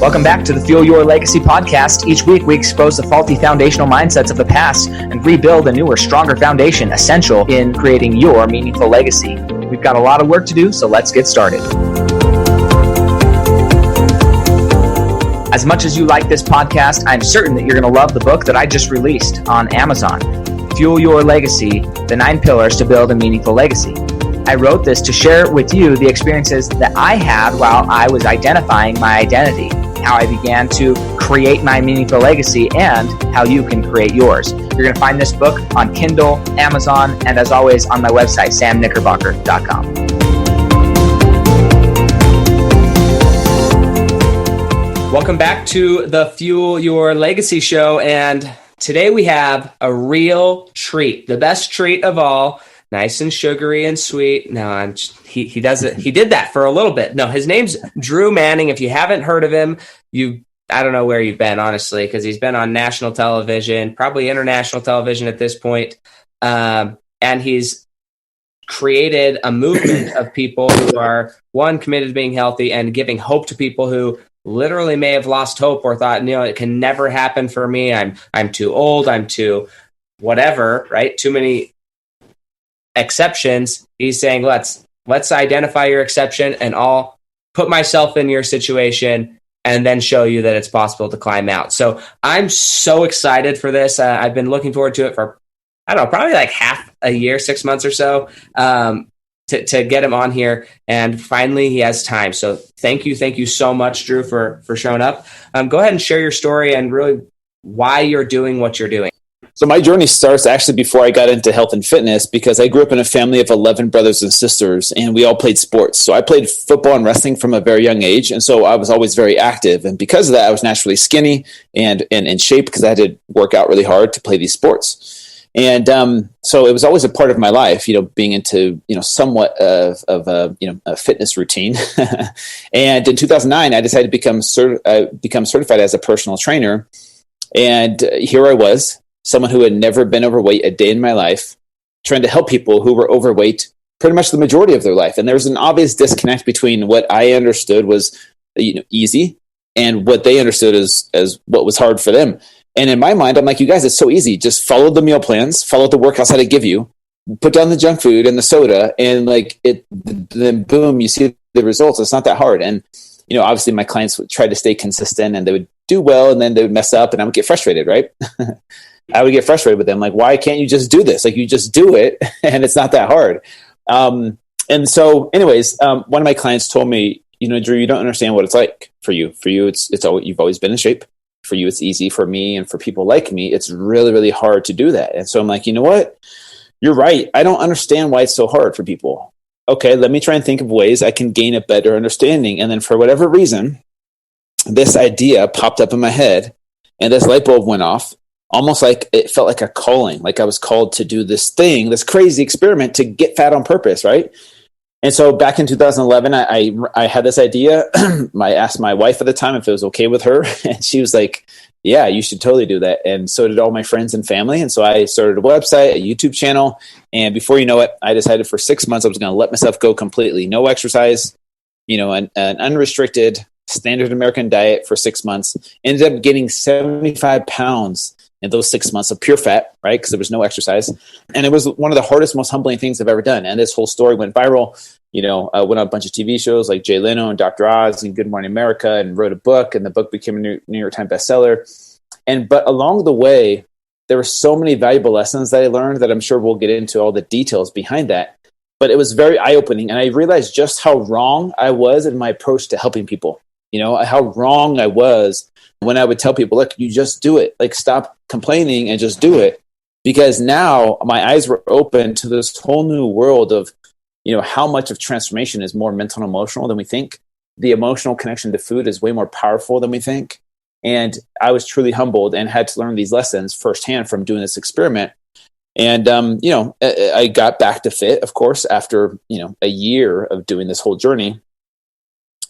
Welcome back to the Fuel Your Legacy podcast. Each week, we expose the faulty foundational mindsets of the past and rebuild a newer, stronger foundation essential in creating your meaningful legacy. We've got a lot of work to do, so let's get started. As much as you like this podcast, I'm certain that you're going to love the book that I just released on Amazon, Fuel Your Legacy, The 9 Pillars to Build a Meaningful Legacy. I wrote this to share with you the experiences that I had while I was identifying my identity, how I began to create my meaningful legacy, and how you can create yours. You're going to find this book on Kindle, Amazon, and as always on my website, samknickerbocker.com. Welcome back to the Fuel Your Legacy show, and today we have a real treat, the best treat of all. Nice and sugary and sweet. No, he does it. He did that for a little bit. No, his name's Drew Manning. If you haven't heard of him, I don't know where you've been, honestly, because he's been on national television, probably international television at this point. And he's created a movement of people who are, one, committed to being healthy and giving hope to people who literally may have lost hope or thought, it can never happen for me. I'm too old. I'm too whatever, right? Too many exceptions. He's saying, let's identify your exception and I'll put myself in your situation and then show you that it's possible to climb out. So I'm so excited for this. I've been looking forward to it for, probably like half a year, 6 months or so, to get him on here. And finally he has time. So thank you so much, Drew, for showing up. Go ahead and share your story and really why you're doing what you're doing. So my journey starts actually before I got into health and fitness, because I grew up in a family of 11 brothers and sisters, and we all played sports. So I played football and wrestling from a very young age. And so I was always very active. And because of that, I was naturally skinny and in shape because I had to work out really hard to play these sports. And so it was always a part of my life, being into, somewhat of a fitness routine. And in 2009, I decided to become certified as a personal trainer. And here I was, someone who had never been overweight a day in my life, trying to help people who were overweight pretty much the majority of their life. And there was an obvious disconnect between what I understood was easy and what they understood as what was hard for them. And in my mind, I'm like, you guys, it's so easy. Just follow the meal plans, follow the workouts that I give you, put down the junk food and the soda, and then boom, you see the results. It's not that hard. And obviously my clients would try to stay consistent and they would do well, and then they would mess up and I would get frustrated, right? I would get frustrated with them. Like, why can't you just do this? Like, you just do it and it's not that hard. And so anyways, one of my clients told me, Drew, you don't understand what it's like for you. For you, you've always been in shape. For you, it's easy. For me and for people like me, it's really, really hard to do that. And so I'm like, you know what? You're right. I don't understand why it's so hard for people. Okay, let me try and think of ways I can gain a better understanding. And then for whatever reason, this idea popped up in my head and this light bulb went off. Almost like it felt like a calling, like I was called to do this thing, this crazy experiment to get fat on purpose, right? And so back in 2011, I had this idea. I asked my wife at the time if it was okay with her. And she was like, yeah, you should totally do that. And so did all my friends and family. And so I started a website, a YouTube channel. And before you know it, I decided for 6 months I was going to let myself go completely. No exercise, an unrestricted standard American diet for 6 months. Ended up getting 75 pounds in those 6 months of pure fat, right? Because there was no exercise. And it was one of the hardest, most humbling things I've ever done. And this whole story went viral. I went on a bunch of TV shows like Jay Leno and Dr. Oz and Good Morning America, and wrote a book, and the book became a New York Times bestseller. But along the way, there were so many valuable lessons that I learned that I'm sure we'll get into all the details behind that. But it was very eye-opening. And I realized just how wrong I was in my approach to helping people. How wrong I was when I would tell people, look, you just do it. Like, stop complaining and just do it. Because now my eyes were open to this whole new world of, how much of transformation is more mental and emotional than we think. The emotional connection to food is way more powerful than we think. And I was truly humbled and had to learn these lessons firsthand from doing this experiment. And, I got back to fit, of course, after, a year of doing this whole journey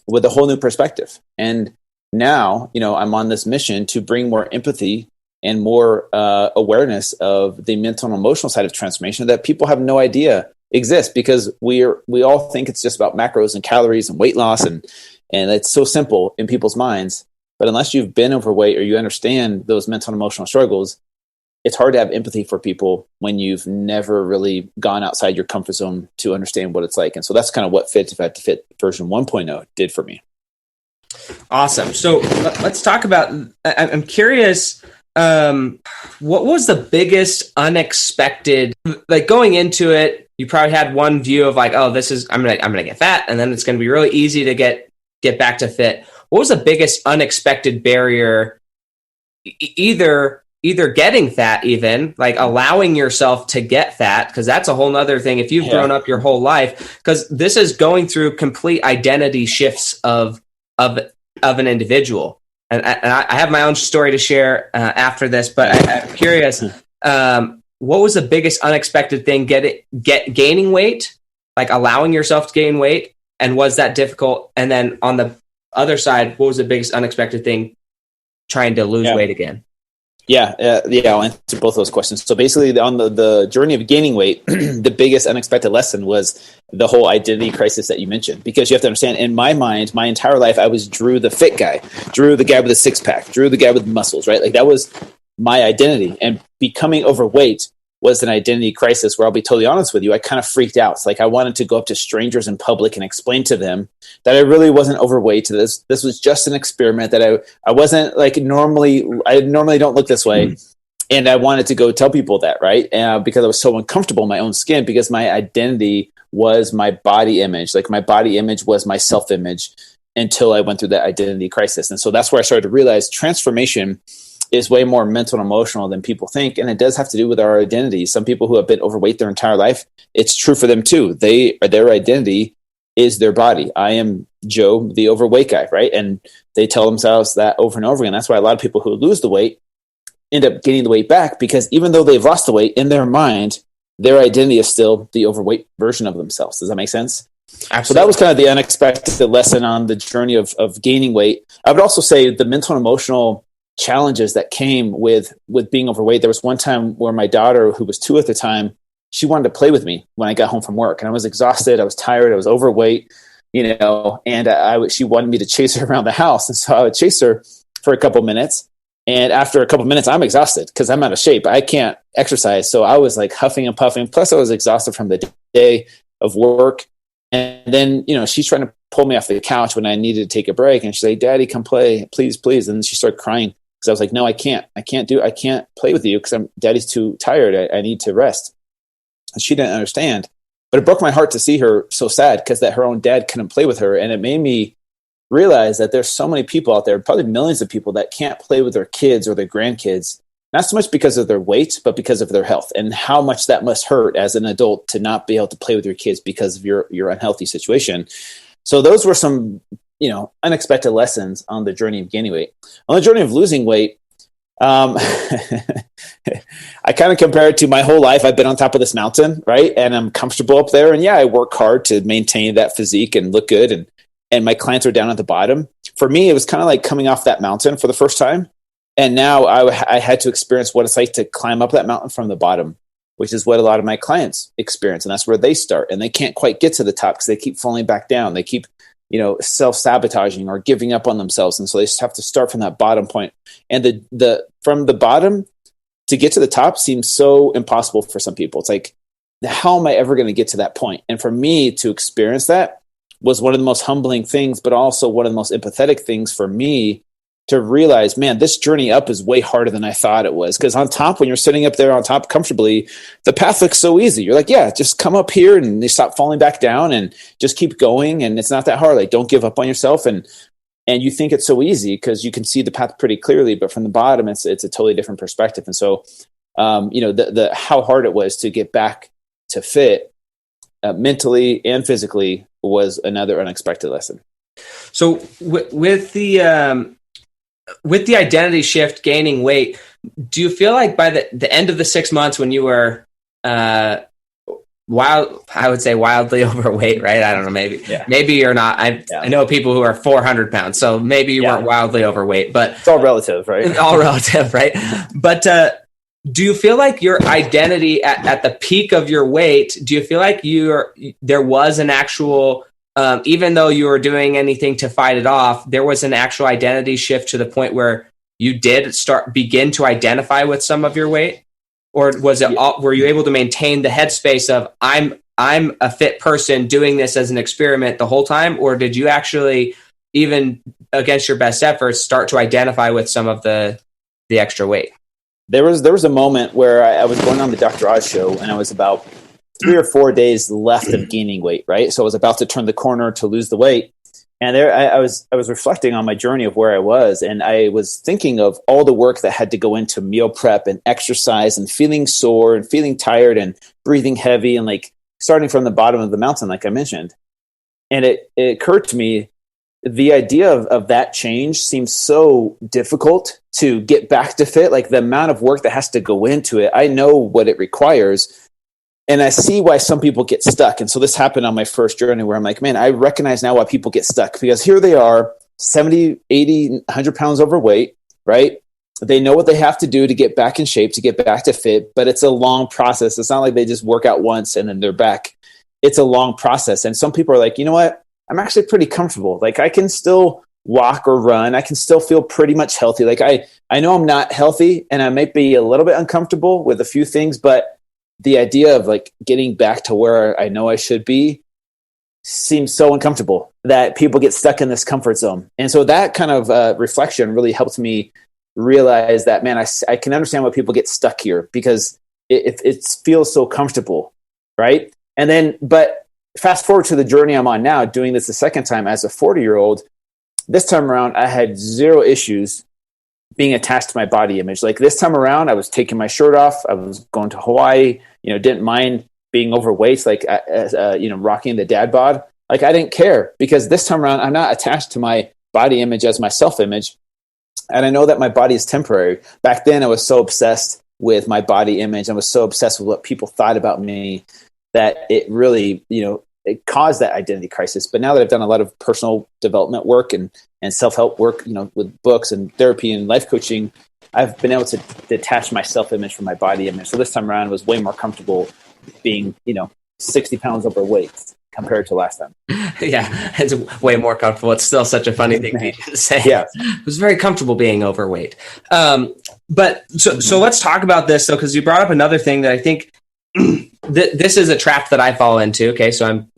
with a whole new perspective. And now, I'm on this mission to bring more empathy and more awareness of the mental and emotional side of transformation that people have no idea exists, because we all think it's just about macros and calories and weight loss, and it's so simple in people's minds. But unless you've been overweight or you understand those mental and emotional struggles, it's hard to have empathy for people when you've never really gone outside your comfort zone to understand what it's like. And so that's kind of what Fit2fat2fit version 1.0 did for me. Awesome. So let's talk about, I'm curious, what was the biggest unexpected, like going into it, you probably had one view of like, oh, this is, I'm going to get fat, and then it's going to be really easy to get back to fit. What was the biggest unexpected barrier, either getting fat, even like allowing yourself to get fat? Because that's a whole nother thing. If you've grown up your whole life, because this is going through complete identity shifts of an individual. And I have my own story to share after this, but I'm curious, what was the biggest unexpected thing? Gaining weight, like allowing yourself to gain weight, and was that difficult? And then on the other side, what was the biggest unexpected thing trying to lose weight again? Yeah, I'll answer both those questions. So basically, on the journey of gaining weight, the biggest unexpected lesson was the whole identity crisis that you mentioned. Because you have to understand, in my mind, my entire life, I was Drew the fit guy, Drew the guy with a six-pack, Drew the guy with muscles, right? Like that was my identity. And becoming overweight was an identity crisis where, I'll be totally honest with you, I kind of freaked out. It's like I wanted to go up to strangers in public and explain to them that I really wasn't overweight. This was just an experiment, that I wasn't like I normally don't look this way. And I wanted to go tell people that, right? Because I was so uncomfortable in my own skin, because my identity was my body image. Like my body image was my self-image until I went through that identity crisis. And so that's where I started to realize transformation is way more mental and emotional than people think. And it does have to do with our identity. Some people who have been overweight their entire life, it's true for them too. Their identity is their body. I am Joe, the overweight guy, right? And they tell themselves that over and over again. That's why a lot of people who lose the weight end up getting the weight back, because even though they've lost the weight, in their mind, their identity is still the overweight version of themselves. Does that make sense? Absolutely. So that was kind of the unexpected lesson on the journey of gaining weight. I would also say the mental and emotional challenges that came with being overweight. There was one time where my daughter, who was 2 at the time, she wanted to play with me when I got home from work, and I was exhausted. I was tired. I was overweight, and she wanted me to chase her around the house. And so I would chase her for a couple minutes. And after a couple minutes, I'm exhausted because I'm out of shape. I can't exercise. So I was like huffing and puffing. Plus I was exhausted from the day of work. And then, she's trying to pull me off the couch when I needed to take a break. And she's like, "Daddy, come play, please, please." And then she started crying. Because I was like, "No, I can't play with you because Daddy's too tired. I need to rest." And she didn't understand, but it broke my heart to see her so sad because that her own dad couldn't play with her. And it made me realize that there's so many people out there, probably millions of people, that can't play with their kids or their grandkids, not so much because of their weight, but because of their health, and how much that must hurt as an adult to not be able to play with your kids because of your unhealthy situation. So those were some unexpected lessons on the journey of gaining weight. On the journey of losing weight, I kind of compare it to my whole life. I've been on top of this mountain, right? And I'm comfortable up there. And yeah, I work hard to maintain that physique and look good. And my clients are down at the bottom. For me, it was kind of like coming off that mountain for the first time. And now I had to experience what it's like to climb up that mountain from the bottom, which is what a lot of my clients experience. And that's where they start. And they can't quite get to the top because they keep falling back down. They keep self-sabotaging or giving up on themselves. And so they just have to start from that bottom point. And from the bottom to get to the top seems so impossible for some people. It's like, how am I ever going to get to that point? And for me to experience that was one of the most humbling things, but also one of the most empathetic things for me to realize, man, this journey up is way harder than I thought it was. Because on top, when you're sitting up there on top comfortably, the path looks so easy. You're like, yeah, just come up here and they stop falling back down and just keep going. And it's not that hard. Like, don't give up on yourself. And you think it's so easy because you can see the path pretty clearly, but from the bottom, it's a totally different perspective. And so, the how hard it was to get back to fit mentally and physically was another unexpected lesson. So with the identity shift, gaining weight, do you feel like by the end of the 6 months when you were I would say wildly overweight, right? I don't know, maybe you're not. I know people who are 400 pounds, so maybe you weren't wildly overweight, but it's all relative, right? It's all relative, right? But do you feel like your identity at the peak of your weight, do you feel like there was an actual even though you were doing anything to fight it off, there was an actual identity shift to the point where you did begin to identify with some of your weight? Or was it were you able to maintain the headspace of I'm a fit person doing this as an experiment the whole time? Or did you actually, even against your best efforts, start to identify with some of the extra weight? There was a moment where I was going on the Dr. Oz show, and I was about 3 or 4 days left of gaining weight, right? So I was about to turn the corner to lose the weight. And there I was reflecting on my journey of where I was, and I was thinking of all the work that had to go into meal prep and exercise and feeling sore and feeling tired and breathing heavy and like starting from the bottom of the mountain, like I mentioned. And it occurred to me, the idea of that change seems so difficult to get back to fit. Like the amount of work that has to go into it, I know what it requires. And I see why some people get stuck. And so this happened on my first journey where I'm like, man, I recognize now why people get stuck, because here they are 70, 80, 100 pounds overweight, right? They know what they have to do to get back in shape, to get back to fit, but it's a long process. It's not like they just work out once and then they're back. It's a long process. And some people are like, you know what? I'm actually pretty comfortable. Like I can still walk or run. I can still feel pretty much healthy. Like I know I'm not healthy and I might be a little bit uncomfortable with a few things, but the idea of like getting back to where I know I should be seems so uncomfortable that people get stuck in this comfort zone. And so that kind of reflection really helped me realize that, man, I can understand why people get stuck here, because it feels so comfortable, right? And then, but fast forward to the journey I'm on now, doing this the second time as a 40-year-old, this time around, I had zero issues being attached to my body image. Like this time around, I was taking my shirt off. I was going to Hawaii, didn't mind being overweight, like, rocking the dad bod. Like I didn't care, because this time around, I'm not attached to my body image as my self-image. And I know that my body is temporary. Back then, I was so obsessed with my body image. I was so obsessed with what people thought about me that it really, it caused that identity crisis. But now that I've done a lot of personal development work and self-help work, with books and therapy and life coaching, I've been able to detach my self-image from my body image. So this time around, I was way more comfortable being, 60 pounds overweight compared to last time. Yeah, it's way more comfortable. It's still such a funny thing to say. Yeah. I was very comfortable being overweight. But so let's talk about this, though, because you brought up another thing that I think this is a trap that I fall into. Okay, so I'm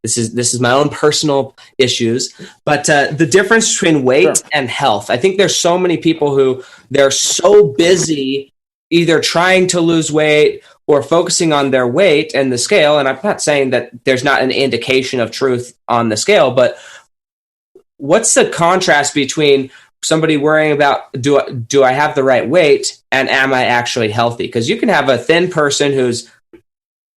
this is my own personal issues, but the difference between weight and health. I think there's so many people who they're so busy either trying to lose weight or focusing on their weight and the scale. And I'm not saying that there's not an indication of truth on the scale, but what's the contrast between somebody worrying about do I have the right weight and am I actually healthy? Because you can have a thin person who's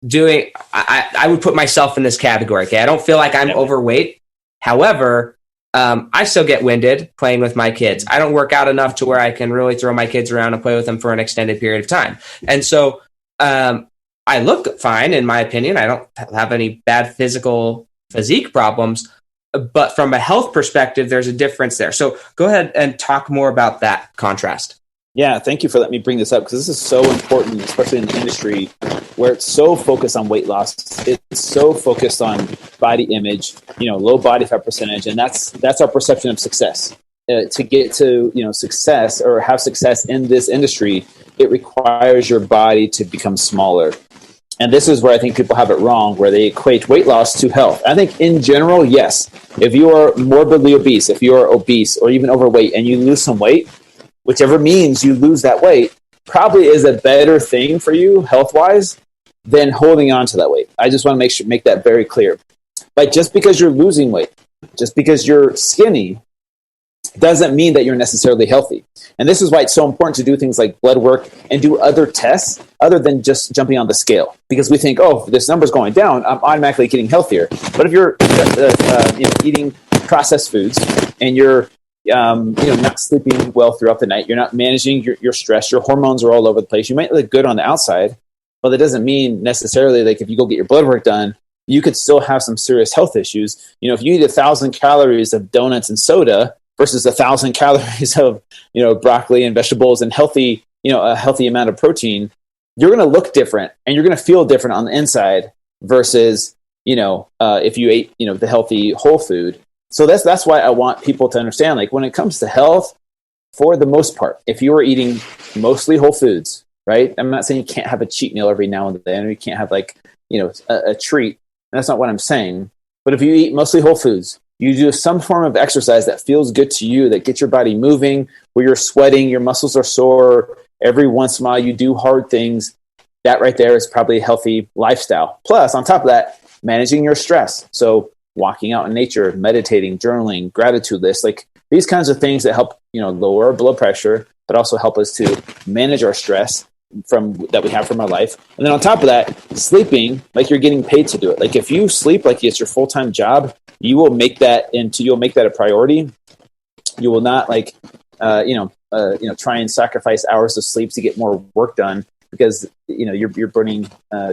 doing, I would put myself in this category. Okay, I don't feel like I'm overweight. However, I still get winded playing with my kids. I don't work out enough to where I can really throw my kids around and play with them for an extended period of time. And so I look fine, in my opinion. I don't have any bad physique problems. But from a health perspective, there's a difference there. So go ahead and talk more about that contrast. Yeah, thank you for letting me bring this up, because this is so important, especially in the industry where it's so focused on weight loss. It's so focused on body image, low body fat percentage, and that's our perception of success. To get to success or have success in this industry, it requires your body to become smaller. And this is where I think people have it wrong, where they equate weight loss to health. I think in general, yes, if you are morbidly obese, if you are obese or even overweight and you lose some weight, whichever means you lose that weight, probably is a better thing for you health-wise than holding on to that weight. I just want to make that very clear. Like just because you're losing weight, just because you're skinny, doesn't mean that you're necessarily healthy. And this is why it's so important to do things like blood work and do other tests other than just jumping on the scale. Because we think, oh, this number's going down, I'm automatically getting healthier. But if you're eating processed foods and you're not sleeping well throughout the night, you're not managing your stress, your hormones are all over the place, you might look good on the outside, but that doesn't mean necessarily like if you go get your blood work done, you could still have some serious health issues. If you eat 1,000 calories of donuts and soda versus 1,000 calories of, broccoli and vegetables and healthy, a healthy amount of protein, you're going to look different and you're going to feel different on the inside versus if you ate, the healthy whole food. So that's why I want people to understand, like, when it comes to health, for the most part, if you are eating mostly whole foods, right? I'm not saying you can't have a cheat meal every now and then, or you can't have a treat. That's not what I'm saying. But if you eat mostly whole foods, you do some form of exercise that feels good to you, that gets your body moving, where you're sweating, your muscles are sore. Every once in a while, you do hard things. That right there is probably a healthy lifestyle. Plus, on top of that, managing your stress. So walking out in nature, meditating, journaling, gratitude lists, like these kinds of things that help, lower our blood pressure, but also help us to manage our stress that we have from our life. And then on top of that, sleeping like you're getting paid to do it. Like if you sleep like it's your full-time job, you'll make that a priority. You will not try and sacrifice hours of sleep to get more work done, because you're burning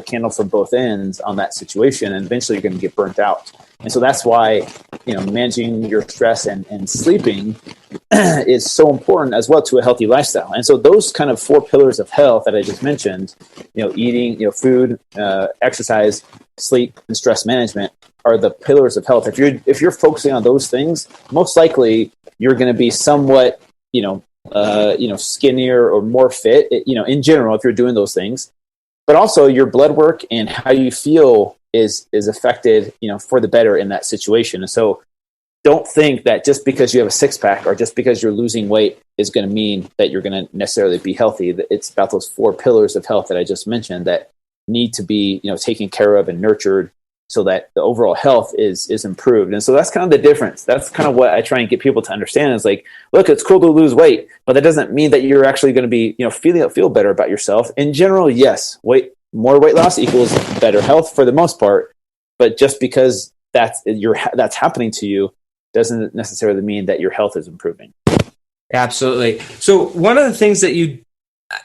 candle from both ends on that situation, and eventually you're going to get burnt out. And so that's why managing your stress and sleeping is so important as well to a healthy lifestyle. And so those kind of 4 pillars of health that I just mentioned, eating, food, exercise, sleep, and stress management, are the pillars of health. If you're focusing on those things, most likely you're going to be somewhat skinnier or more fit, in general, if you're doing those things. But also your blood work and how you feel is affected, for the better in that situation. And so don't think that just because you have a 6-pack or just because you're losing weight is going to mean that you're going to necessarily be healthy. It's about those 4 pillars of health that I just mentioned that need to be, taken care of and nurtured, so that the overall health is improved. And so that's kind of the difference. That's kind of what I try and get people to understand, is like, look, it's cool to lose weight, but that doesn't mean that you're actually going to be, feel better about yourself. In general, yes, more weight loss equals better health for the most part, but just because that's happening to you doesn't necessarily mean that your health is improving. Absolutely. So one of the things that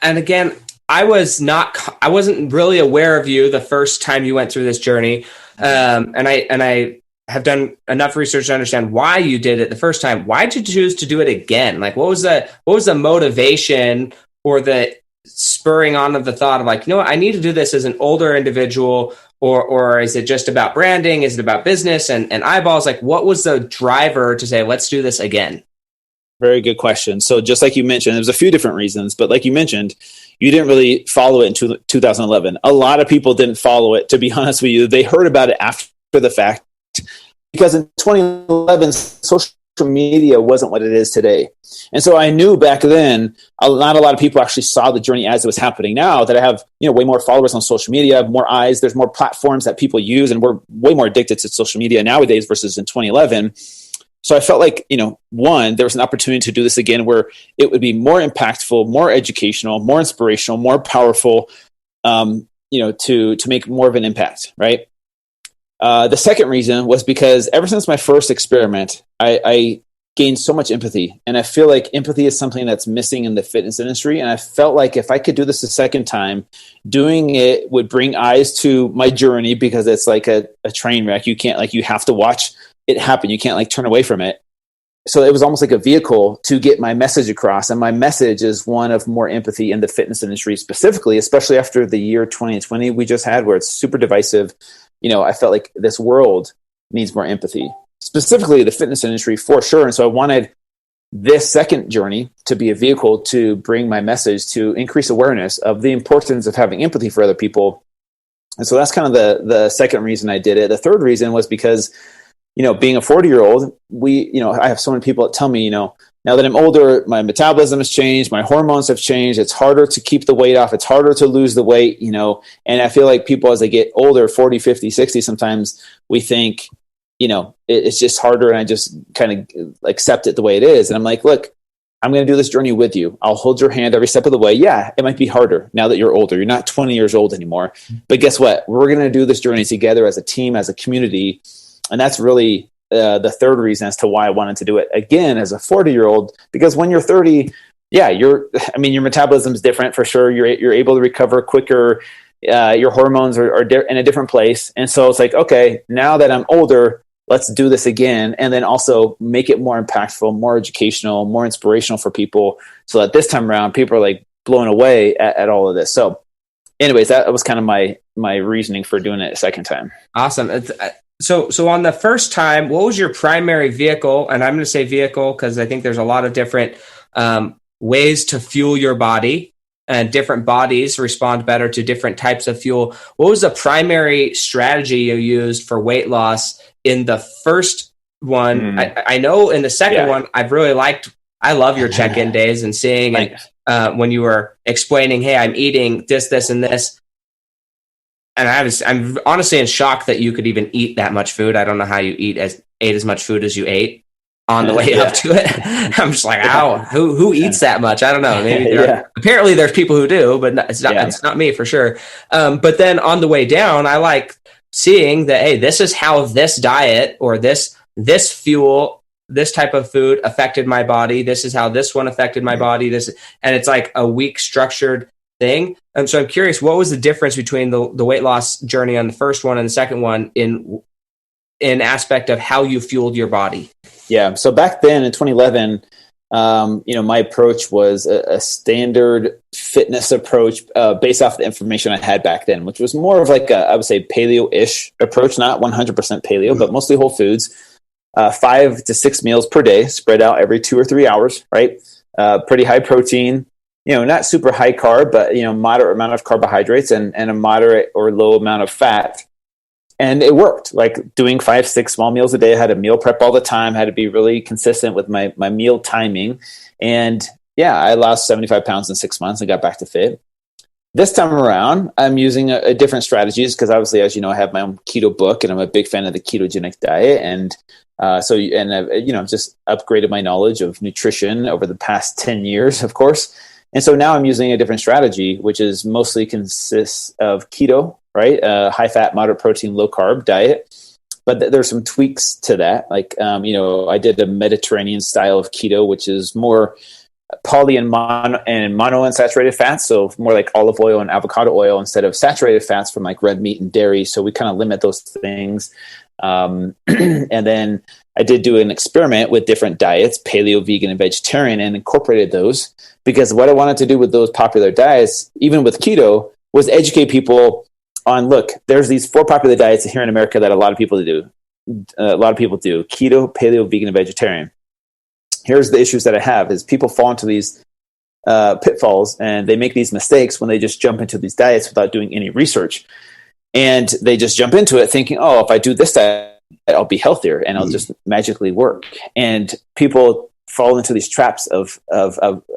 and again, I wasn't really aware of you the first time you went through this journey. And I have done enough research to understand why you did it the first time. Why did you choose to do it again? Like, what was the motivation or the spurring on of the thought of like, I need to do this as an older individual, or is it just about branding? Is it about business and eyeballs? Like, what was the driver to say, let's do this again? Very good question. So just like you mentioned, there's a few different reasons, but like you mentioned, you didn't really follow it in 2011. A lot of people didn't follow it, to be honest with you. They heard about it after the fact, because in 2011, social media wasn't what it is today. And so I knew back then, not a lot of people actually saw the journey as it was happening now, that I have, way more followers on social media, more eyes, there's more platforms that people use, and we're way more addicted to social media nowadays versus in 2011. So I felt like, one, there was an opportunity to do this again where it would be more impactful, more educational, more inspirational, more powerful, to make more of an impact, right? The second reason was because ever since my first experiment, I gained so much empathy. And I feel like empathy is something that's missing in the fitness industry. And I felt like if I could do this a second time, doing it would bring eyes to my journey, because it's like a train wreck. You can't, you have to watch it happen. You can't turn away from it. So it was almost like a vehicle to get my message across. And my message is one of more empathy in the fitness industry specifically, especially after the year 2020 we just had, where it's super divisive. I felt like this world needs more empathy, specifically the fitness industry for sure. And so I wanted this second journey to be a vehicle to bring my message, to increase awareness of the importance of having empathy for other people. And so that's kind of the second reason I did it. The third reason was because, being a 40-year-old, I have so many people that tell me, now that I'm older, my metabolism has changed, my hormones have changed. It's harder to keep the weight off. It's harder to lose the weight, and I feel like people, as they get older, 40, 50, 60, sometimes we think, it's just harder, and I just kind of accept it the way it is. And I'm like, look, I'm going to do this journey with you. I'll hold your hand every step of the way. Yeah, it might be harder now that you're older. You're not 20 years old anymore. But guess what? We're going to do this journey together as a team, as a community. And that's really the third reason as to why I wanted to do it again as a 40-year-old, because when you're 30, your metabolism is different for sure. You're able to recover quicker. Your hormones are in a different place. And so it's like, okay, now that I'm older, let's do this again. And then also make it more impactful, more educational, more inspirational for people, so that this time around people are blown away at all of this. So anyways, that was kind of my my reasoning for doing it a second time. Awesome. So on the first time, what was your primary vehicle? And I'm going to say vehicle because I think there's a lot of different ways to fuel your body, and different bodies respond better to different types of fuel. What was the primary strategy you used for weight loss in the first one? I know in the second one, I love your check-in days and seeing when you were explaining, hey, I'm eating this, this, and this. And I'm honestly in shock that you could even eat that much food. I don't know how you ate as much food as you ate on the way up to it. I'm just like, ow, who eats that much? I don't know. Maybe apparently there's people who do, but it's not me for sure. But then on the way down, I like seeing that, hey, this is how this diet or this fuel, this type of food affected my body. This is how this one affected my body. And it's like a week structured thing. And so I'm curious, what was the difference between the weight loss journey on the first one and the second one in aspect of how you fueled your body? Yeah. So back then in 2011, my approach was a standard fitness approach based off the information I had back then, which was more of like I would say paleo-ish approach, not 100% paleo, but mostly whole foods, 5 to 6 meals per day, spread out every 2 or 3 hours, right? Pretty high protein, not super high carb, but, moderate amount of carbohydrates and a moderate or low amount of fat. And it worked, like doing 5-6 small meals a day. I had a meal prep all the time, had to be really consistent with my meal timing. And I lost 75 pounds in 6 months and got back to fit. This time around, I'm using a different strategies because obviously, as you know, I have my own keto book and I'm a big fan of the ketogenic diet. And I've just upgraded my knowledge of nutrition over the past 10 years, of course. And so now I'm using a different strategy, which is mostly consists of keto, right? High fat, moderate protein, low carb diet. But there's some tweaks to that. Like, I did a Mediterranean style of keto, which is more poly and monounsaturated fats. So more like olive oil and avocado oil instead of saturated fats from like red meat and dairy. So we kind of limit those things. And then I did do an experiment with different diets, paleo, vegan, and vegetarian, and incorporated those because what I wanted to do with those popular diets, even with keto, was educate people on, look, there's these 4 popular diets here in America that a lot of people do. Keto, paleo, vegan, and vegetarian. Here's the issues that I have is people fall into these pitfalls and they make these mistakes when they just jump into these diets without doing any research. And they just jump into it thinking, oh, if I do this diet, I'll be healthier and it'll just magically work. And people fall into these traps of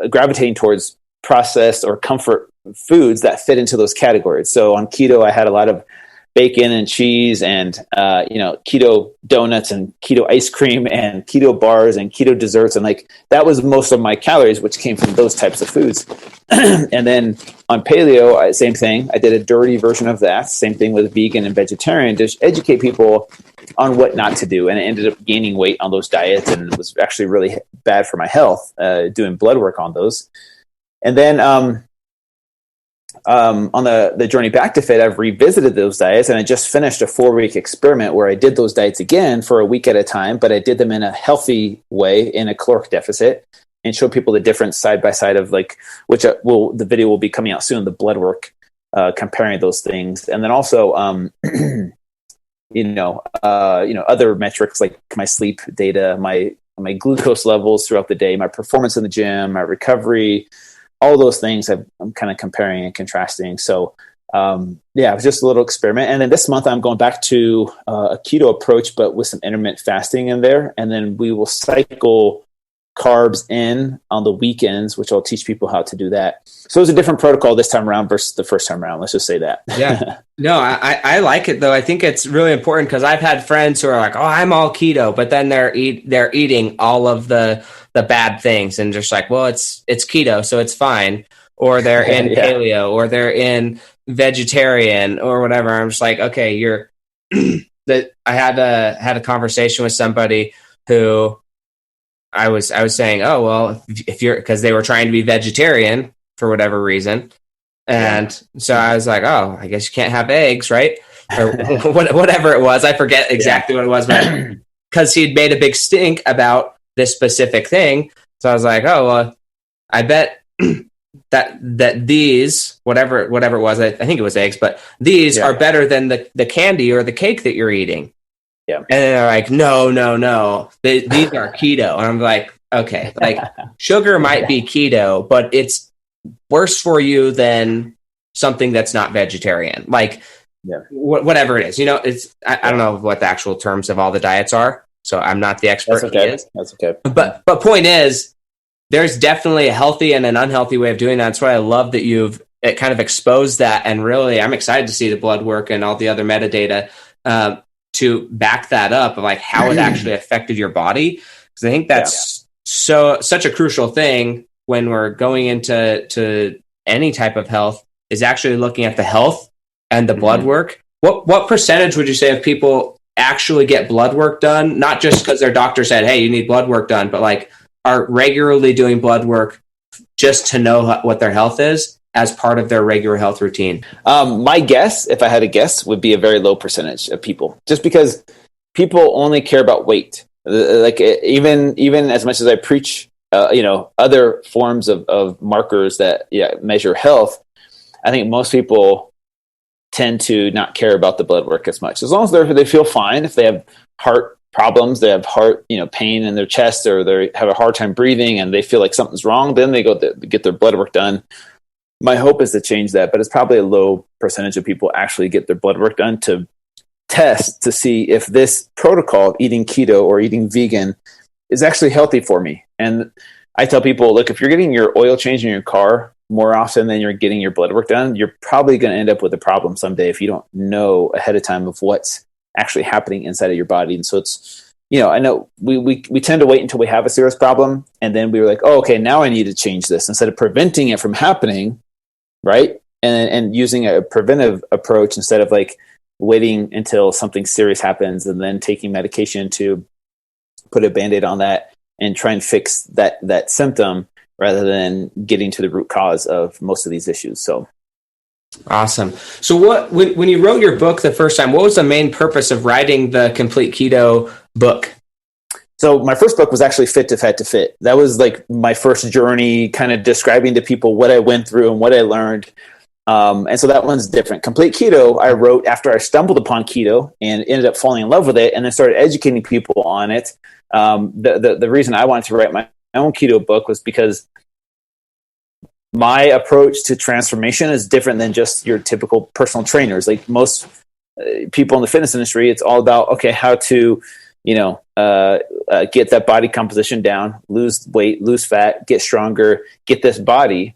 gravitating towards processed or comfort foods that fit into those categories. So on keto, I had a lot of bacon and cheese and, keto donuts and keto ice cream and keto bars and keto desserts. And like, that was most of my calories, which came from those types of foods. And then on paleo, same thing. I did a dirty version of that. Same thing with vegan and vegetarian, to educate people on what not to do. And I ended up gaining weight on those diets. And it was actually really bad for my health, doing blood work on those. And then, on the journey back to fit, I've revisited those diets and I just finished a 4-week experiment where I did those diets again for a week at a time, but I did them in a healthy way in a caloric deficit and showed people the difference side by side of like, the video will be coming out soon, the blood work, comparing those things. And then also, other metrics like my sleep data, my glucose levels throughout the day, my performance in the gym, my recovery, all those things I'm kind of comparing and contrasting. So, it was just a little experiment. And then this month I'm going back to a keto approach, but with some intermittent fasting in there. And then we will cycle carbs in on the weekends, which I'll teach people how to do that. So it's a different protocol this time around versus the first time around. Let's just say that. Yeah. No, I like it though. I think it's really important because I've had friends who are like, oh, I'm all keto, but then they're eating all of the bad things and just like, well, it's keto, so it's fine. Or they're in paleo or they're in vegetarian or whatever. I'm just like, okay, I had a conversation with somebody who I was saying, oh, well, if you're, because they were trying to be vegetarian for whatever reason. And so I was like, oh, I guess you can't have eggs, right? Or whatever it was. I forget exactly what it was, but because he'd made a big stink about this specific thing. So I was like, oh, well, I bet that these, whatever it was, I think it was eggs, but these are better than the candy or the cake that you're eating. Yeah. And they're like, no, these are keto. And I'm like, okay, like sugar might be keto, but it's worse for you than something that's not vegetarian. Like whatever it is, it's, I don't know what the actual terms of all the diets are. So I'm not the expert. That's okay. But point is, there's definitely a healthy and an unhealthy way of doing that. That's why I love that you've kind of exposed that. And really, I'm excited to see the blood work and all the other metadata to back that up of like how it actually affected your body. Because I think that's such a crucial thing when we're going into any type of health, is actually looking at the health and the blood work. What percentage would you say of people actually get blood work done? Not just because their doctor said, hey, you need blood work done, but like are regularly doing blood work just to know what their health is as part of their regular health routine? My guess, if I had a guess, would be a very low percentage of people, just because people only care about weight. Like even as much as I preach, other forms of markers that measure health, I think most people tend to not care about the blood work as much. As long as they feel fine, if they have heart problems, they have heart pain in their chest, or they have a hard time breathing and they feel like something's wrong, then they go get their blood work done. My hope is to change that, but it's probably a low percentage of people actually get their blood work done to test to see if this protocol of eating keto or eating vegan is actually healthy for me. And I tell people, look, if you're getting your oil changed in your car more often than you're getting your blood work done, you're probably going to end up with a problem someday if you don't know ahead of time of what's actually happening inside of your body. And so it's, I know we tend to wait until we have a serious problem, and then we were like, oh, okay, now I need to change this, instead of preventing it from happening, right? And using a preventive approach instead of like waiting until something serious happens and then taking medication to put a Band-Aid on that and try and fix that symptom, rather than getting to the root cause of most of these issues. So awesome. So when you wrote your book the first time, what was the main purpose of writing the Complete Keto book? So my first book was actually Fit2fat2fit. That was like my first journey, kind of describing to people what I went through and what I learned. And so that one's different. Complete Keto, I wrote after I stumbled upon keto and ended up falling in love with it, and then started educating people on it. The reason I wanted to write my own keto book was because my approach to transformation is different than just your typical personal trainers. Like most people in the fitness industry, it's all about, okay, how to, get that body composition down, lose weight, lose fat, get stronger, get this body.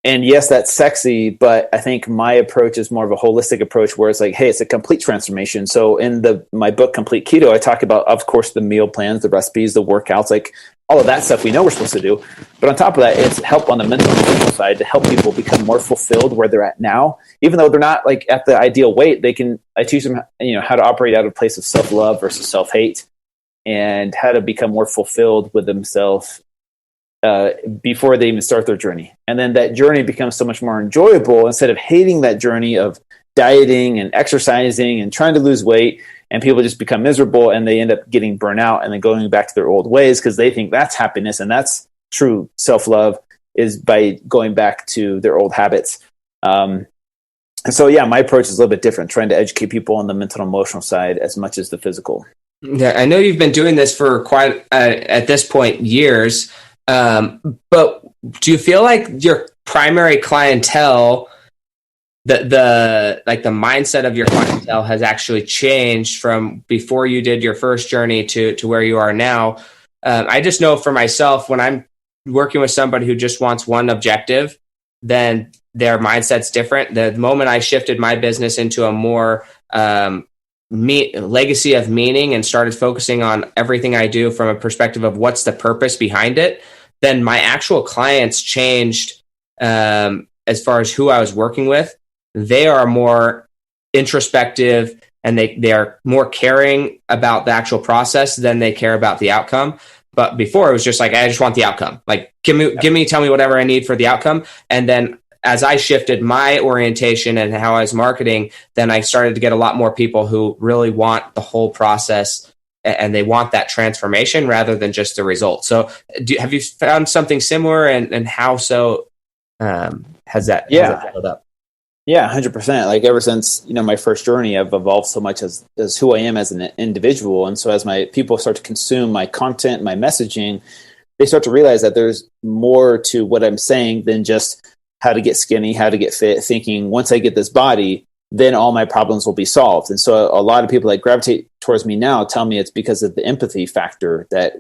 And yes, that's sexy, but I think my approach is more of a holistic approach where it's like, hey, it's a complete transformation. So in my book, Complete Keto, I talk about, of course, the meal plans, the recipes, the workouts, like all of that stuff we know we're supposed to do. But on top of that, it's help on the mental and physical side to help people become more fulfilled where they're at now. Even though they're not like at the ideal weight, I teach them, how to operate out of a place of self-love versus self-hate, and how to become more fulfilled with themselves before they even start their journey. And then that journey becomes so much more enjoyable instead of hating that journey of dieting and exercising and trying to lose weight. And people just become miserable and they end up getting burnt out and then going back to their old ways because they think that's happiness. And that's true self-love, is by going back to their old habits. And so, my approach is a little bit different, trying to educate people on the mental and emotional side as much as the physical. Yeah, I know you've been doing this for quite, at this point, years. But do you feel like your primary clientele, the mindset of your clientele has actually changed from before you did your first journey to where you are now? I just know for myself, when I'm working with somebody who just wants one objective, then their mindset's different. The moment I shifted my business into a more legacy of meaning and started focusing on everything I do from a perspective of what's the purpose behind it, then my actual clients changed as far as who I was working with. They are more introspective and they are more caring about the actual process than they care about the outcome. But before it was just like, I just want the outcome. Like, tell me whatever I need for the outcome. And then as I shifted my orientation and how I was marketing, then I started to get a lot more people who really want the whole process and they want that transformation rather than just the result. So have you found something similar, and how so Has that held up? Yeah, 100%. Like ever since, my first journey, I've evolved so much as who I am as an individual. And so as my people start to consume my content, my messaging, they start to realize that there's more to what I'm saying than just how to get skinny, how to get fit, thinking once I get this body, then all my problems will be solved. And so a lot of people that gravitate towards me now tell me it's because of the empathy factor that,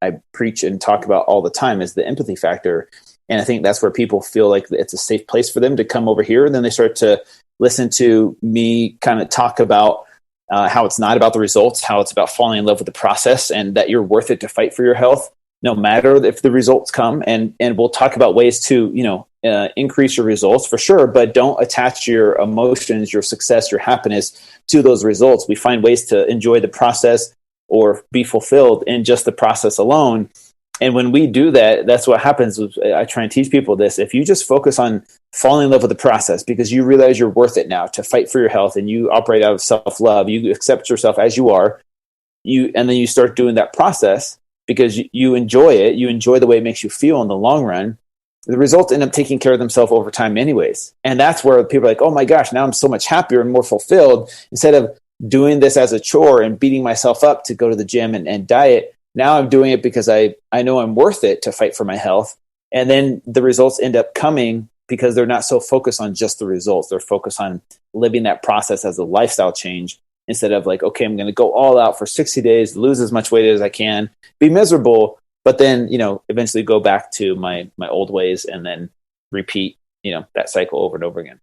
I preach and talk about all the time, is the empathy factor. And I think that's where people feel like it's a safe place for them to come over here. And then they start to listen to me kind of talk about how it's not about the results, how it's about falling in love with the process, and that you're worth it to fight for your health, no matter if the results come. And we'll talk about ways to, increase your results for sure, but don't attach your emotions, your success, your happiness to those results. We find ways to enjoy the process or be fulfilled in just the process alone. And when we do that, that's what happens. I try and teach people this. If you just focus on falling in love with the process because you realize you're worth it now to fight for your health, and you operate out of self-love, you accept yourself as you are, and then you start doing that process because you enjoy it, you enjoy the way it makes you feel in the long run, the results end up taking care of themselves over time anyways. And that's where people are like, oh my gosh, now I'm so much happier and more fulfilled. Instead of doing this as a chore and beating myself up to go to the gym and diet, now I'm doing it because I know I'm worth it to fight for my health. And then the results end up coming because they're not so focused on just the results. They're focused on living that process as a lifestyle change instead of like, okay, I'm going to go all out for 60 days, lose as much weight as I can, be miserable, but then, eventually go back to my old ways and then repeat, that cycle over and over again.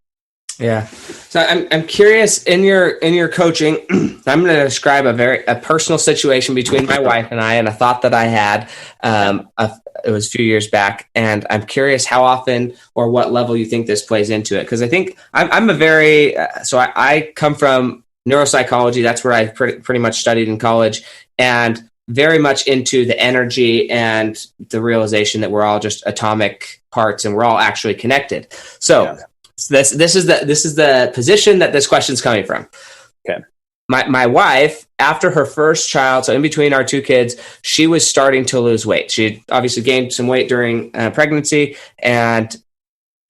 Yeah. So I'm curious in your coaching, I'm going to describe a personal situation between my wife and I, and a thought that I had, it was a few years back. And I'm curious how often or what level you think this plays into it. Cause I think I'm a very, I come from neuropsychology. That's where I pretty much studied in college, and very much into the energy and the realization that we're all just atomic parts and we're all actually connected. So yeah. This is the position that this question's coming from. Okay. My wife, after her first child, so in between our two kids, she was starting to lose weight. She obviously gained some weight during pregnancy, and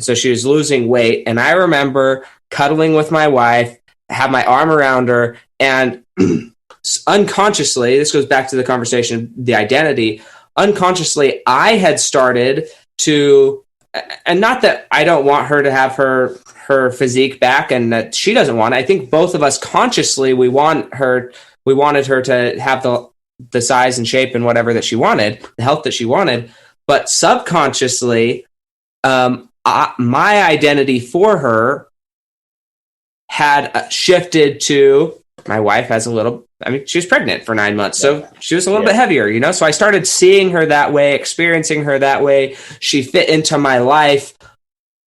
so she was losing weight. And I remember cuddling with my wife, have my arm around her, and unconsciously, this goes back to the conversation, the identity, unconsciously, I had started to, and not that I don't want her to have her physique back and that she doesn't want it. I think both of us consciously, we wanted her to have the size and shape and whatever that she wanted, the health that she wanted. But subconsciously, my identity for her had shifted to, my wife has she was pregnant for 9 months. So she was a little bit heavier, so I started seeing her that way, experiencing her that way. She fit into my life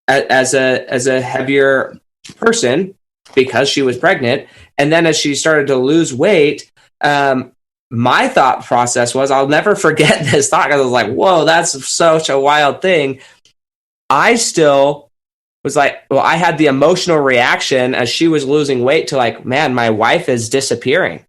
as a heavier person because she was pregnant. And then as she started to lose weight, my thought process was, I'll never forget this thought, because I was like, whoa, that's such a wild thing. I still was like, well, I had the emotional reaction as she was losing weight to like, man, my wife is disappearing.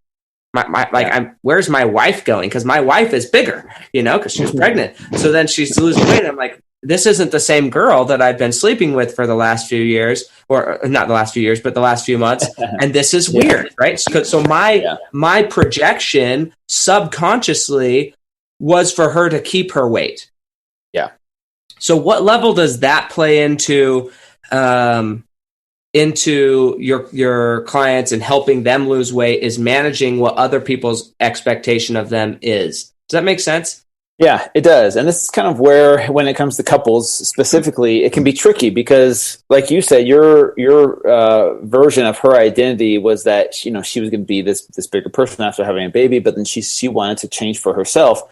Where's my wife going? Because my wife is bigger, because she was pregnant. So then she's losing weight. I'm like, this isn't the same girl that I've been sleeping with for the last few years, or not the last few years, but the last few months. And this is weird, right? So my projection subconsciously was for her to keep her weight. Yeah. So what level does that play into your clients and helping them lose weight, is managing what other people's expectation of them is? Does that make sense? Yeah, it does. And this is kind of where, when it comes to couples specifically, it can be tricky because, like you said, your version of her identity was that, she was going to be this bigger person after having a baby, but then she wanted to change for herself.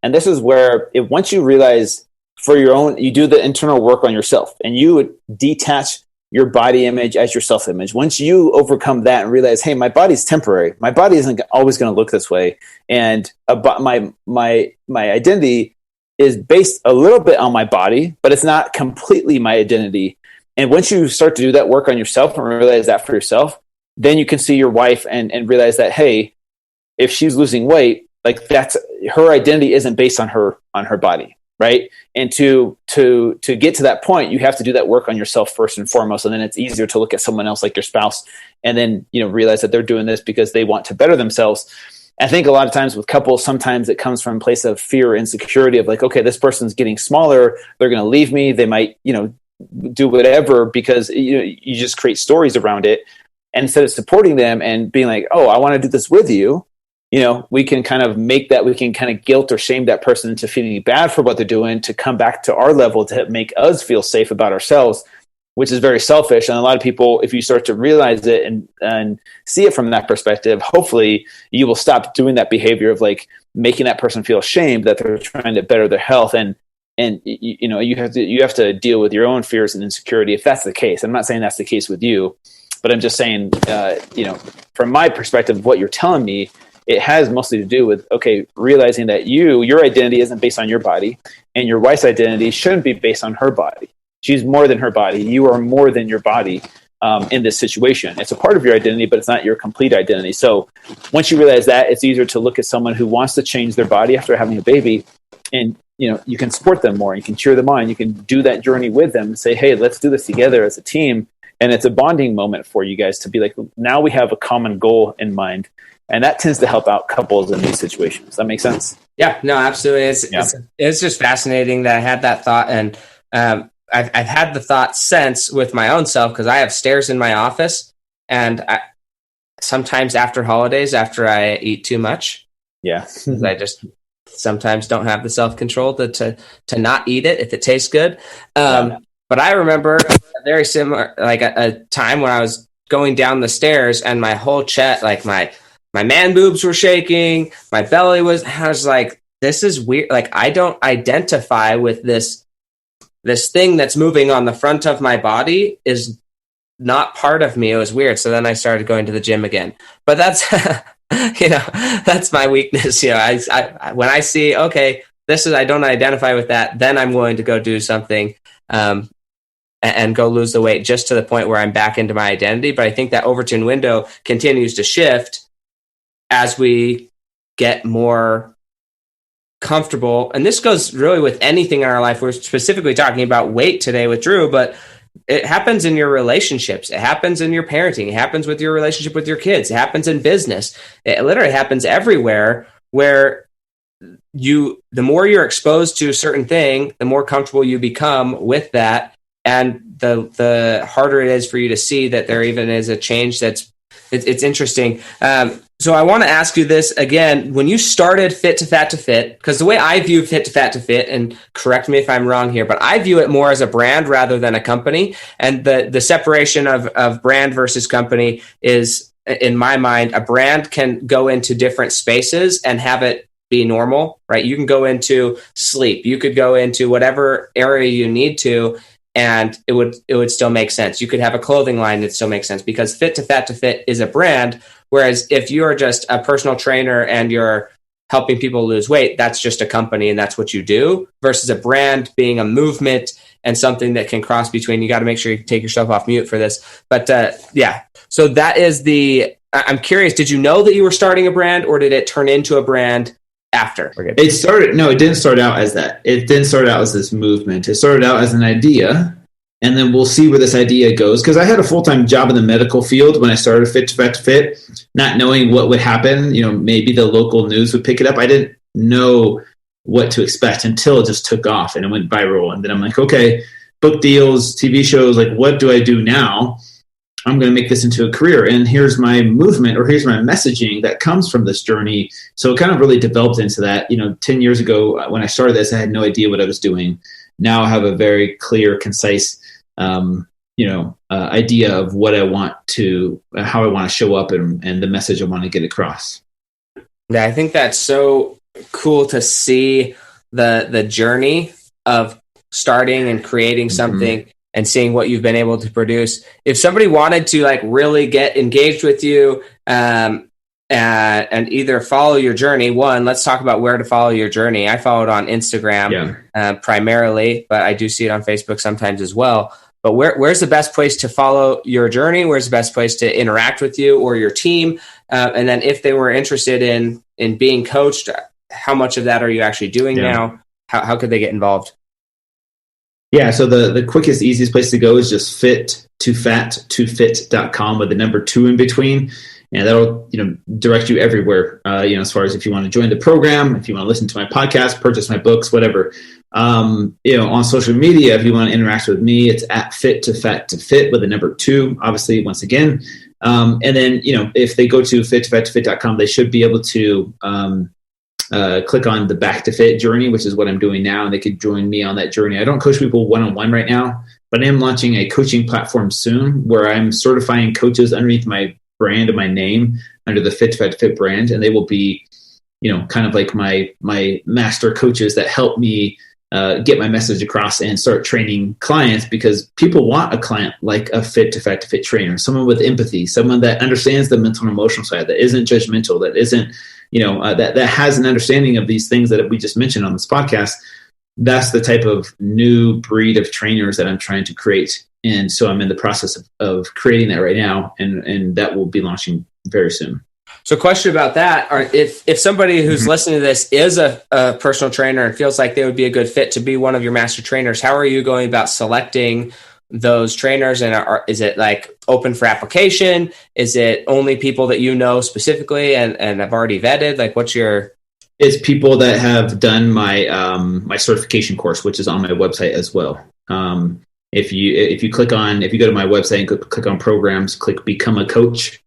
And this is where, once you realize for your own, you do the internal work on yourself and you detach your body image as your self-image. Once you overcome that and realize, hey, my body's temporary. My body isn't always going to look this way. And my identity is based a little bit on my body, but it's not completely my identity. And once you start to do that work on yourself and realize that for yourself, then you can see your wife and realize that, hey, if she's losing weight, like that's her identity isn't based on her body. right? And to get to that point, you have to do that work on yourself first and foremost, and then it's easier to look at someone else like your spouse, and then realize that they're doing this because they want to better themselves. I think a lot of times with couples, sometimes it comes from a place of fear or insecurity of like, okay, this person's getting smaller, they're going to leave me, they might do whatever, because you just create stories around it. And instead of supporting them and being like, oh, I want to do this with you, we can kind of make that, we can kind of guilt or shame that person into feeling bad for what they're doing, to come back to our level to make us feel safe about ourselves, which is very selfish. And a lot of people, if you start to realize it and see it from that perspective, hopefully you will stop doing that behavior of like making that person feel ashamed that they're trying to better their health. And you have to deal with your own fears and insecurity if that's the case. I'm not saying that's the case with you, but I'm just saying, from my perspective, what you're telling me, it has mostly to do with, okay, realizing that your identity isn't based on your body, and your wife's identity shouldn't be based on her body. She's more than her body. You are more than your body in this situation. It's a part of your identity, but it's not your complete identity. So once you realize that, it's easier to look at someone who wants to change their body after having a baby, and you can support them more. You can cheer them on. You can do that journey with them and say, hey, let's do this together as a team. And it's a bonding moment for you guys to be like, now we have a common goal in mind. And that tends to help out couples in these situations. Does that make sense? Yeah, no, absolutely. It's just fascinating that I had that thought. And I've had the thought since with my own self, because I have stairs in my office. And sometimes after holidays, after I eat too much, I just sometimes don't have the self-control to not eat it if it tastes good. But I remember a very similar, like a time when I was going down the stairs and my whole chest, like my man boobs were shaking, my belly was, I was like, this is weird. Like, I don't identify with this thing that's moving on the front of my body is not part of me. It was weird. So then I started going to the gym again, but that's, that's my weakness. I when I see, okay, I don't identify with that, then I'm willing to go do something, and go lose the weight just to the point where I'm back into my identity. But I think that Overton window continues to shift as we get more comfortable. And this goes really with anything in our life. We're specifically talking about weight today with Drew, but it happens in your relationships. It happens in your parenting. It happens with your relationship with your kids. It happens in business. It literally happens everywhere, where the more you're exposed to a certain thing, the more comfortable you become with that. And the harder it is for you to see that there even is a change. It's interesting. So I want to ask you this again. When you started Fit2fat2fit, because the way I view Fit2fat2fit, and correct me if I'm wrong here, but I view it more as a brand rather than a company. And the separation of brand versus company is, in my mind, a brand can go into different spaces and have it be normal, right? You can go into sleep. You could go into whatever area you need to, and it would still make sense. You could have a clothing line that still makes sense, because Fit2fat2fit is a brand. Whereas if you're just a personal trainer and you're helping people lose weight, that's just a company and that's what you do, versus a brand being a movement and something that can cross between. You got to make sure you take yourself off mute for this. But so that is I'm curious, did you know that you were starting a brand, or did it turn into a brand after? It didn't start out as that. It didn't start out as this movement. It started out as an idea, and then we'll see where this idea goes. Because I had a full-time job in the medical field when I started Fit2fat2fit, not knowing what would happen. Maybe the local news would pick it up. I didn't know what to expect until it just took off and it went viral. And then I'm like, okay, book deals, TV shows, like, what do I do now? I'm going to make this into a career. And here's my movement, or here's my messaging that comes from this journey. So it kind of really developed into that. 10 years ago, when I started this, I had no idea what I was doing. Now I have a very clear, concise, idea of what I want to, how I want to show up, and the message I want to get across. Yeah, I think that's so cool to see the journey of starting and creating something and seeing what you've been able to produce. If somebody wanted to really get engaged with you and either follow your journey, let's talk about where to follow your journey. I follow it on Instagram primarily, but I do see it on Facebook sometimes as well. But where's the best place to follow your journey? Where's the best place to interact with you or your team? And then if they were interested in being coached, how much of that are you actually doing now? how could they get involved? Yeah, so the quickest, easiest place to go is just fit2fat2fit.com with the number 2 in between. And that'll, direct you everywhere, as far as if you want to join the program, if you want to listen to my podcast, purchase my books, whatever. On social media, if you want to interact with me, it's at fit2fat2fit with the number 2, obviously, once again. And then, if they go to fit2fat2fit.com, they should be able to click on the Back to Fit journey, which is what I'm doing now, and they could join me on that journey. I don't coach people one-on-one right now, but I am launching a coaching platform soon where I'm certifying coaches underneath my brand and my name under the Fit2Fat2Fit brand, and they will be, kind of like my master coaches that help me get my message across and start training clients, because people want a client like a Fit2Fat2Fit trainer, someone with empathy, someone that understands the mental and emotional side, that isn't judgmental, that isn't, that has an understanding of these things that we just mentioned on this podcast. That's the type of new breed of trainers that I'm trying to create. And so I'm in the process of creating that right now, and that will be launching very soon. So question about that, if somebody who's listening to this is a personal trainer and feels like they would be a good fit to be one of your master trainers, how are you going about selecting those trainers? And is it like open for application? Is it only people that you know specifically and have already vetted? Like It's people that have done my my certification course, which is on my website as well. If you go to my website and click on programs, click become a coach.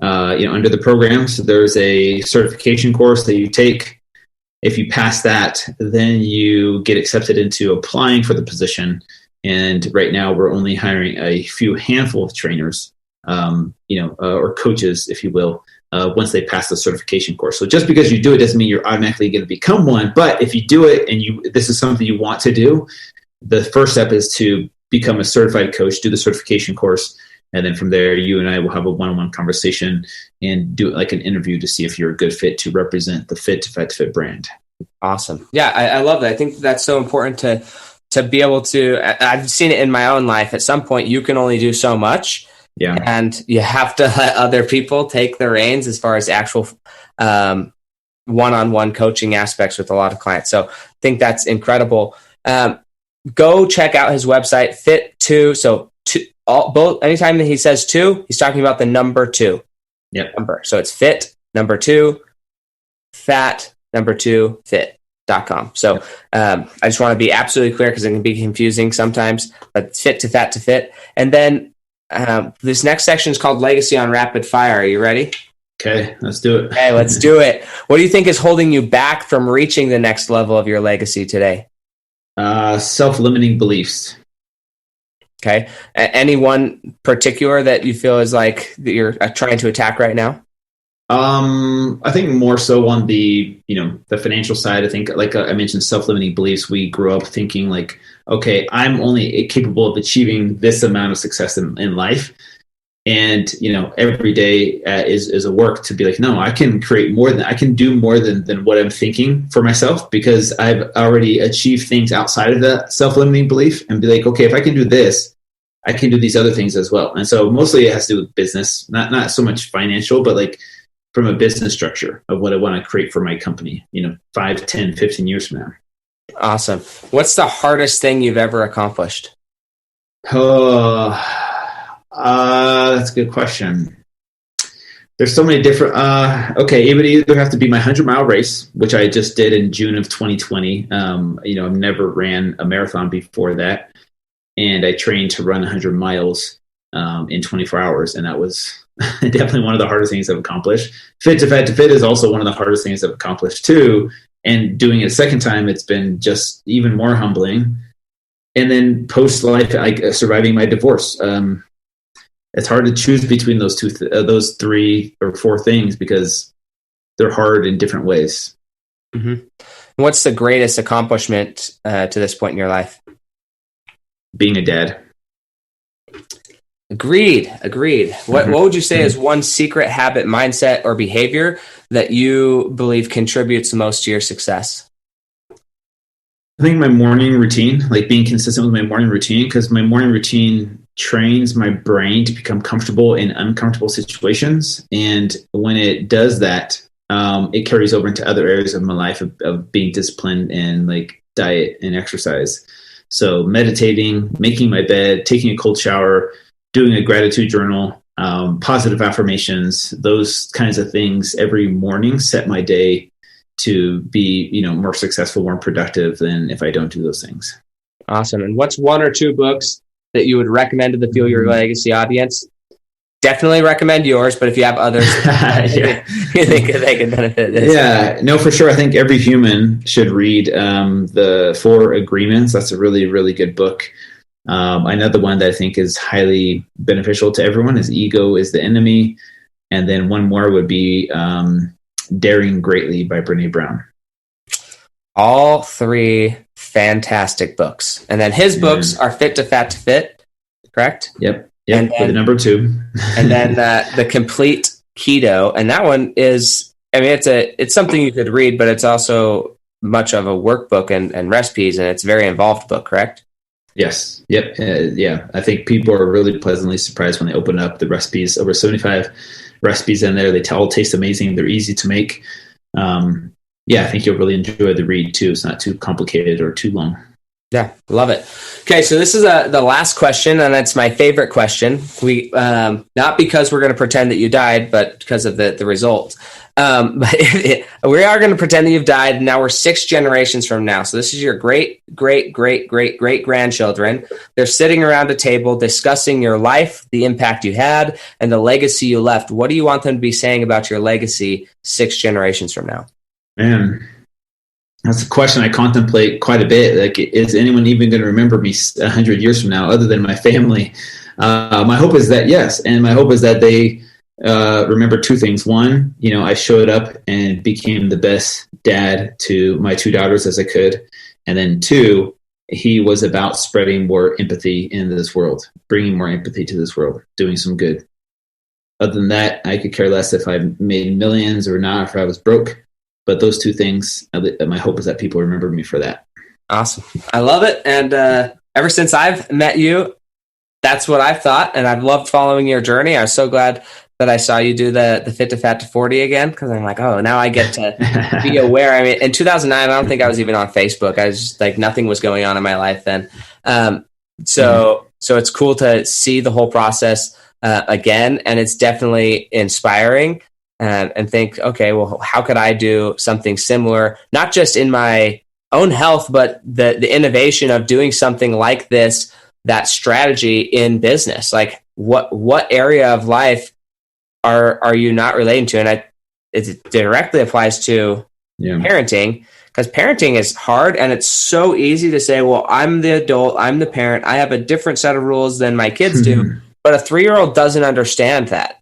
Under the programs, there's a certification course that you take. If you pass that, then you get accepted into applying for the position. And right now we're only hiring a handful of trainers, or coaches, if you will, once they pass the certification course. So just because you do it doesn't mean you're automatically going to become one. But if you do it and this is something you want to do, the first step is to become a certified coach, do the certification course. And then from there, you and I will have a one-on-one conversation and do like an interview to see if you're a good fit to represent the Fit2Fat2Fit brand. Awesome. Yeah, I love that. I think that's so important to be able to, I've seen it in my own life. At some point, you can only do so much. Yeah. And you have to let other people take the reins as far as actual one-on-one coaching aspects with a lot of clients. So I think that's incredible. Go check out his website, Fit2. So both, anytime that he says 2, he's talking about the number 2. Yep. Number. So it's fit, number 2, fat, number 2, fit.com. So I just want to be absolutely clear because it can be confusing sometimes, but it's Fit2Fat2Fit. And then this next section is called Legacy on Rapid Fire. Are you ready? Okay, let's do it. Okay, let's do it. What do you think is holding you back from reaching the next level of your legacy today? Self-limiting beliefs. Okay. Any one particular that you feel is like that you're trying to attack right now? I think more so on the financial side. I think, like I mentioned, self-limiting beliefs. We grow up thinking like, okay, I'm only capable of achieving this amount of success in life. And, every day is a work to be like, no, I can do more than what I'm thinking for myself, because I've already achieved things outside of that self-limiting belief, and be like, okay, if I can do this, I can do these other things as well. And so mostly it has to do with business, not so much financial, but like from a business structure of what I want to create for my company, 5, 10, 15 years from now. Awesome. What's the hardest thing you've ever accomplished? That's a good question. There's so many different, it would either have to be my 100-mile race, which I just did in June of 2020. I've never ran a marathon before that. And I trained to run 100 miles in 24 hours. And that was definitely one of the hardest things I've accomplished. Fit2Fat2Fit is also one of the hardest things I've accomplished too. And doing it a second time, it's been just even more humbling. And then post-life, surviving my divorce. It's hard to choose between those 3 or 4 things because they're hard in different ways. Mm-hmm. What's the greatest accomplishment to this point in your life? Being a dad. Agreed. What would you say is one secret habit, mindset, or behavior that you believe contributes the most to your success? I think my morning routine, like being consistent with my morning routine, because my morning routine trains my brain to become comfortable in uncomfortable situations. And when it does that, it carries over into other areas of my life of being disciplined and like diet, and exercise. So meditating, making my bed, taking a cold shower, doing a gratitude journal, positive affirmations, those kinds of things every morning set my day to be, more successful, more productive than if I don't do those things. Awesome. And what's one or two books that you would recommend to the Fuel Your Legacy audience? Definitely recommend yours, but if you have others, you think they can benefit this. Yeah, no, for sure. I think every human should read the 4 Agreements. That's a really, really good book. Another one that I think is highly beneficial to everyone is Ego is the Enemy. And then one more would be Daring Greatly by Brené Brown. All 3 fantastic books. And then his books are Fit to Fat to Fit, correct? Yep. And then, the number 2. And then the Complete Keto. And that one is, it's something you could read, but it's also much of a workbook and recipes, and it's a very involved book, correct? Yes. Yep. Yeah. I think people are really pleasantly surprised when they open up the recipes. Over 75 recipes in there. They all taste amazing. They're easy to make. I think you'll really enjoy the read too. It's not too complicated or too long. Yeah, love it. Okay, so this is the last question, and it's my favorite question. We not because we're going to pretend that you died, but because of the result. But we are going to pretend that you've died. Now we're 6 generations from now. So this is your great grandchildren. They're sitting around a table discussing your life, the impact you had, and the legacy you left. What do you want them to be saying about your legacy 6 generations from now? Man, that's a question I contemplate quite a bit. Like, is anyone even going to remember me 100 years from now other than my family? My hope is that yes. And my hope is that they remember 2 things. One, I showed up and became the best dad to my 2 daughters as I could. And then 2, he was about spreading more empathy in this world, bringing more empathy to this world, doing some good. Other than that, I could care less if I made millions or not, if I was broke. But those 2 things, my hope is that people remember me for that. Awesome. I love it. And ever since I've met you, that's what I've thought. And I've loved following your journey. I was so glad that I saw you do the Fit to Fat to 40 again, because I'm like, oh, now I get to be aware. In 2009, I don't think I was even on Facebook. I was just like, nothing was going on in my life then. So it's cool to see the whole process again. And it's definitely inspiring. And think, okay, well, how could I do something similar, not just in my own health, but the innovation of doing something like this, that strategy in business? Like, what area of life are you not relating to? And it directly applies to parenting, because parenting is hard, and it's so easy to say, well, I'm the adult, I'm the parent, I have a different set of rules than my kids do, but a 3-year-old doesn't understand that.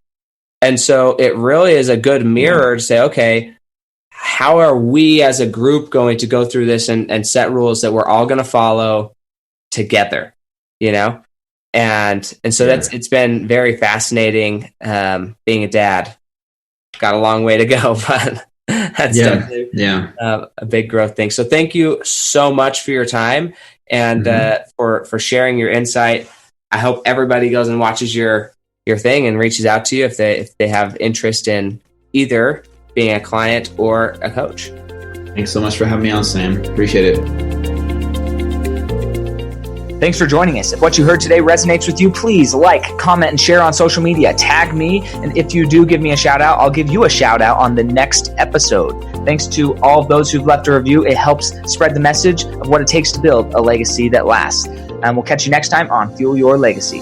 And so it really is a good mirror to say, okay, how are we as a group going to go through this and set rules that we're all going to follow together, And so it's been very fascinating being a dad. Got a long way to go, but that's definitely a big growth thing. So thank you so much for your time and for sharing your insight. I hope everybody goes and watches your thing and reaches out to you if they have interest in either being a client or a coach. Thanks so much for having me on, Sam. Appreciate it. Thanks for joining us. If what you heard today resonates with you, please like, comment, and share on social media. Tag me, and if you do give me a shout out, I'll give you a shout out on the next episode. Thanks to all of those who've left a review. It helps spread the message of what it takes to build a legacy that lasts. And we'll catch you next time on Fuel Your Legacy.